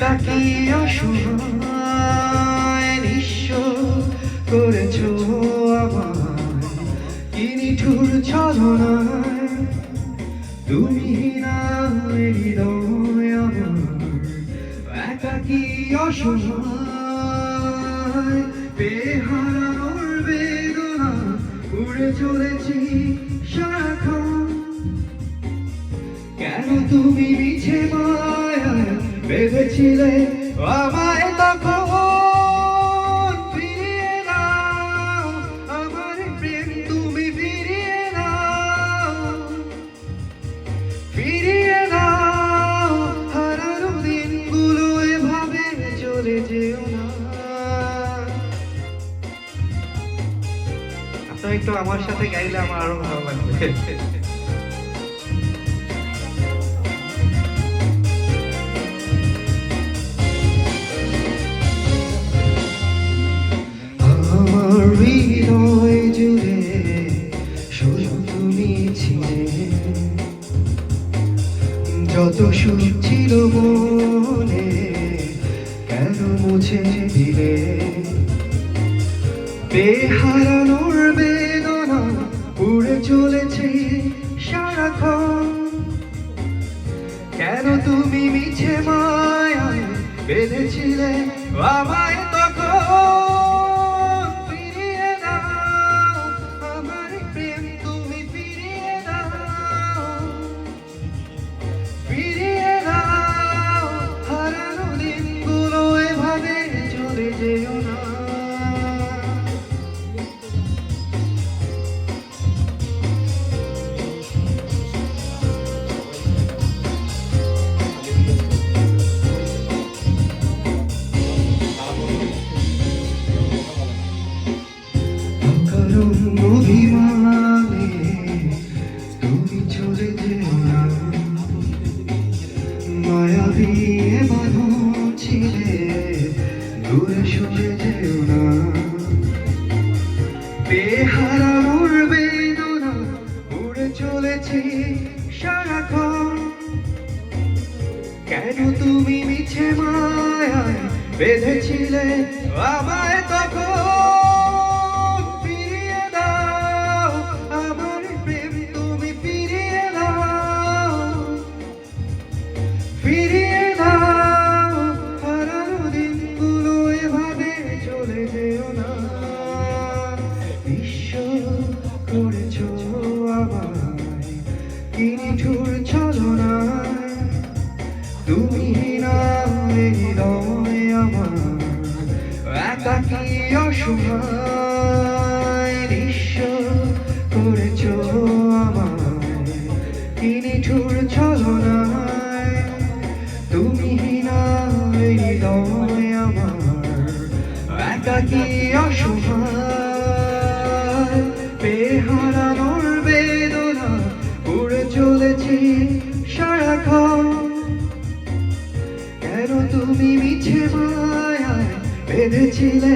একাকী অসহায় নিঃস্ব করেছো আমায় কি নিঠুর ছলনায় তুমি না হৃদয় আমার একাকী অসহায় বেহারানোর বেদনা উড়ে চলেছি সারাক্ষণ কেন তুমি মিছে মায়ায় বেঁধেছিলে আমায় তখন ফিরিয়ে দাও আমার প্রেম তুমি ফিরিয়ে দাও হারানো দিনগুলো এভাবে চলে যেও না। আপনারা একটু আমার সাথে গাইলে আমার আরো ভালো লাগবে। হৃদয় জুড়ে শুধু তুমি ছিলে যত সুখ ছিল মনে কেন মুছে দিলে বেহারানোর বেদনা উড়ে চলেছে সারাক্ষণ কেন তুমি মিছে মায়ায় বেঁধেছিলে আমায় তখন যেও না। অকারণ অভিমানে তুমি চলে যেও না মায়া দিয়ে বাঁধন ছিলে দূরে সরে যেও না বেহারানোর বেদনা উড়ে চলেছে সারাক্ষণ কেন তুমি মিছে মায়ায় বেঁধেছিলে আমায় তখন ফিরিয়ে দাও আমার প্রেম তুমি ফিরিয়ে দাও ফিরিয়ে দাও হারানো দিনগুলো এভাবে চলে যেও না বিশ্ব করেছো আমায় কি নিঠুর ছলনায় তুমি না হৃদয় আমার একাকী অসহায় নিঃস্ব করেছো আমায় কি নিঠুর ছলনায় তুমি না হৃদয় আমার একাকী অসহায় বেহারানোর বেদনা উড়ে চলেছি সারাক্ষণ কেন তুমি মিছে মায়ায় বেঁধেছিলে